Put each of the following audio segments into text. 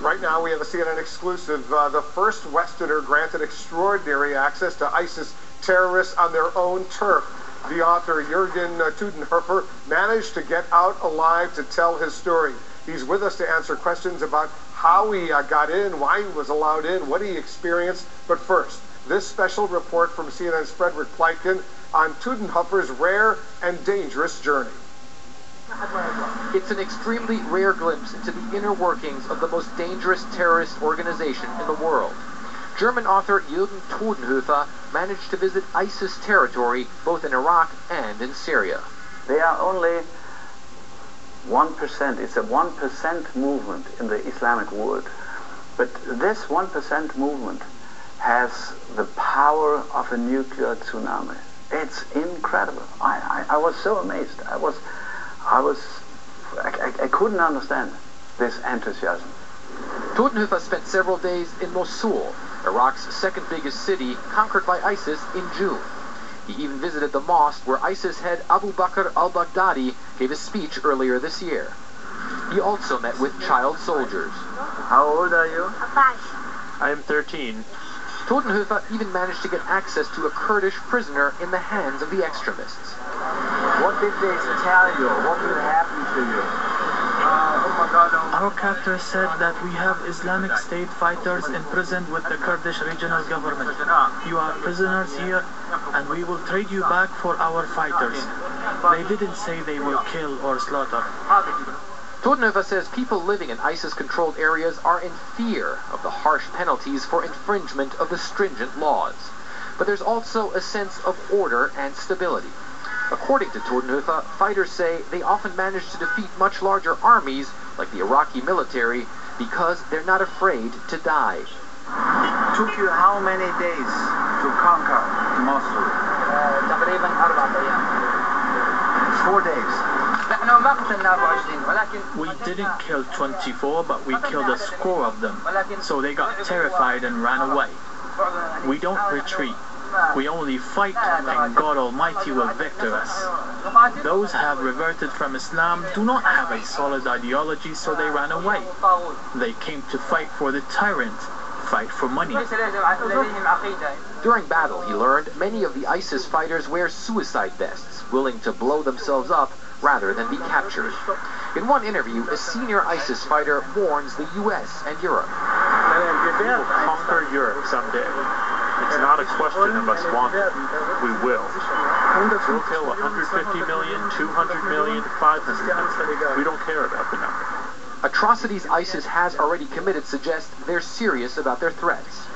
Right now we have a CNN exclusive. The first Westerner granted extraordinary access to ISIS terrorists on their own turf. The author, Jürgen Tudenhofer, managed to get out alive to tell his story. He's with us to answer questions about how he got in, why he was allowed in, what he experienced. But first, this special report from CNN's Frederick Pleitgen on Tudenhofer's rare and dangerous journey. It's an extremely rare glimpse into the inner workings of the most dangerous terrorist organization in the world. German author Jürgen Tudenhofer managed to visit ISIS territory both in Iraq and in Syria. They are only 1%. It's a 1% movement in the Islamic world. But this 1% movement has the power of a nuclear tsunami. It's incredible. I was so amazed. I couldn't understand this enthusiasm. Tudenhofer spent several days in Mosul, Iraq's second biggest city, conquered by ISIS in June. He even visited the mosque where ISIS head Abu Bakr al-Baghdadi gave a speech earlier this year. He also met with child soldiers. How old are you? I am 13. Tudenhofer even managed to get access to a Kurdish prisoner in the hands of the extremists. What did they tell you? What will happen to you? Our captor said that we have Islamic State fighters imprisoned with the Kurdish regional government. You are prisoners here, and we will trade you back for our fighters. They didn't say they will kill or slaughter. Tudenhofer says people living in ISIS-controlled areas are in fear of the harsh penalties for infringement of the stringent laws. But there's also a sense of order and stability. According to Tudenhofer, fighters say they often manage to defeat much larger armies, like the Iraqi military, because they're not afraid to die. Took you how many days to conquer Mosul? 4 days. We didn't kill 24, but we killed a score of them. So they got terrified and ran away. We don't retreat. We only fight, and God Almighty will victor us. Those who have reverted from Islam do not have a solid ideology, so they ran away. They came to fight for the tyrant, fight for money. During battle, he learned, many of the ISIS fighters wear suicide vests, willing to blow themselves up rather than be captured. In one interview, a senior ISIS fighter warns the US and Europe. We will conquer Europe someday. It's not a question of us wanting. We will. We'll kill 150 million, 200 million, 500 million. We don't care about the number. Atrocities ISIS has already committed suggest they're serious about their threats.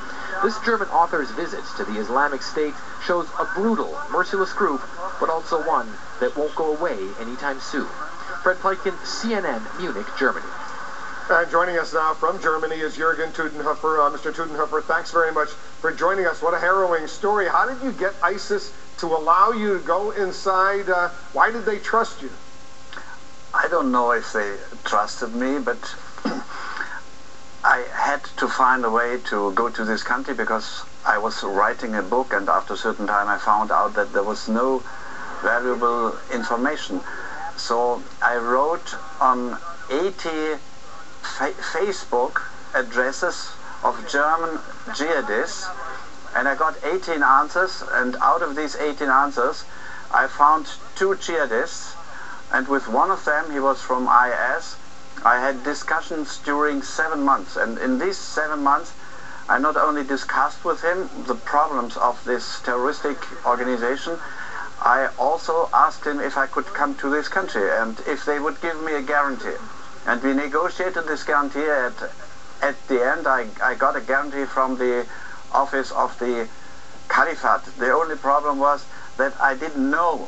This German author's visits to the Islamic State shows a brutal, merciless group, but also one that won't go away anytime soon. Fred Pleitgen, CNN, Munich, Germany. Joining us now from Germany is Jürgen Tudenhofer. Mr. Tudenhofer, thanks very much for joining us. What a harrowing story. How did you get ISIS to allow you to go inside? Why did they trust you? I don't know if they trusted me, but I had to find a way to go to this country because I was writing a book, and after a certain time I found out that there was no valuable information. So I wrote on 80 Facebook addresses of German jihadists, and I got 18 answers, and out of these 18 answers I found 2 jihadists, and with one of them, he was from IS, I had discussions during 7 months, and in these 7 months I not only discussed with him the problems of this terroristic organization, I also asked him if I could come to this country and if they would give me a guarantee. And we negotiated this guarantee. At the end, I got a guarantee from the office of the Caliphate. The only problem was that I didn't know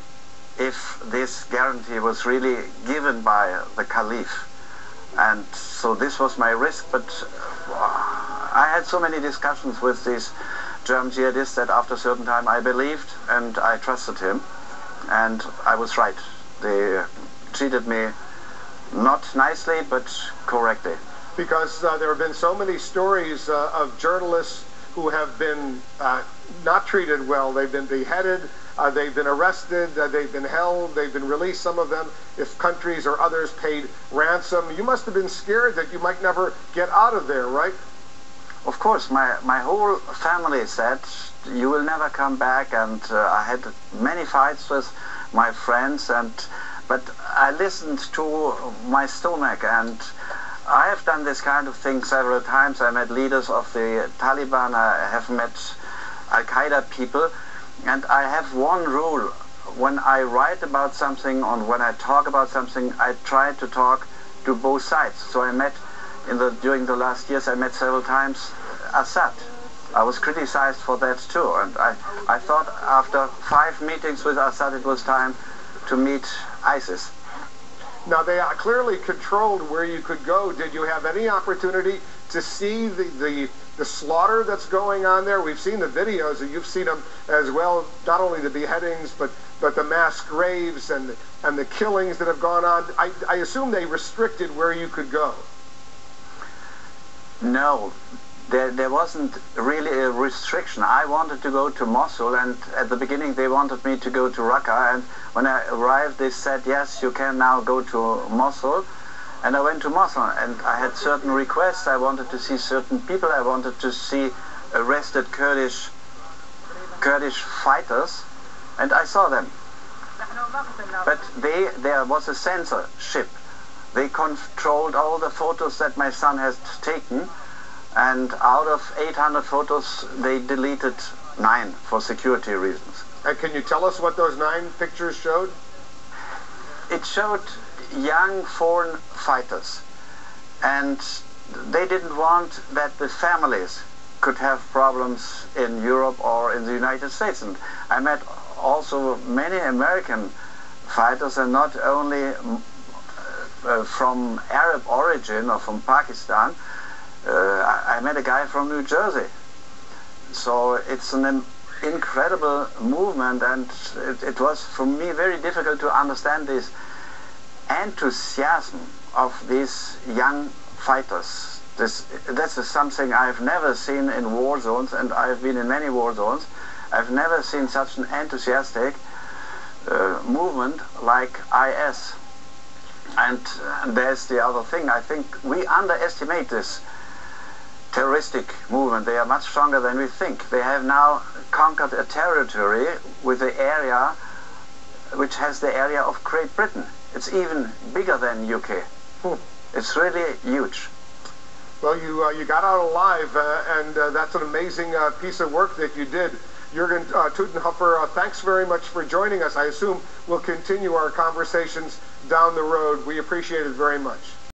if this guarantee was really given by the Caliph. And so this was my risk, but I had so many discussions with these German jihadists that after a certain time I believed and I trusted him. And I was right. They treated me not nicely, but correctly. Because there have been so many stories of journalists who have been not treated well. They've been beheaded. They've been arrested, they've been held, they've been released, some of them, if countries or others paid ransom. You must have been scared that you might never get out of there, right? Of course, my whole family said, you will never come back, and I had many fights with my friends, but I listened to my stomach, and I have done this kind of thing several times. I met leaders of the Taliban, I have met Al-Qaeda people, and I have one rule. When I write about something or when I talk about something, I try to talk to both sides. So I met, during the last years, I met several times Assad. I was criticized for that too, and I thought after 5 meetings with Assad it was time to meet ISIS. Now, they clearly controlled where you could go. Did you have any opportunity to see the slaughter that's going on there? We've seen the videos, and you've seen them as well, not only the beheadings, but the mass graves and the killings that have gone on. I assume they restricted where you could go. No, there wasn't really a restriction. I wanted to go to Mosul, and at the beginning they wanted me to go to Raqqa, and when I arrived they said, yes, you can now go to Mosul. And I went to Mosul, and I had certain requests. I wanted to see certain people. I wanted to see arrested Kurdish fighters, and I saw them. But there was a censorship. They controlled all the photos that my son has taken, and out of 800 photos, they deleted 9 for security reasons. And can you tell us what those 9 pictures showed? It showed young foreign fighters, and they didn't want that the families could have problems in Europe or in the United States. And I met also many American fighters, and not only from Arab origin or from Pakistan. I met a guy from New Jersey. So it's an incredible movement, and it was for me very difficult to understand this enthusiasm of these young fighters. This is something I've never seen in war zones, and I've been in many war zones. I've never seen such an enthusiastic movement like IS. And there's the other thing. I think we underestimate this terroristic movement. They are much stronger than we think. They have now conquered a territory with the area which has the area of Great Britain. It's even bigger than UK. It's really huge. Well, you got out alive, and that's an amazing piece of work that you did. Jürgen Tudenhofer, thanks very much for joining us. I assume we'll continue our conversations down the road. We appreciate it very much.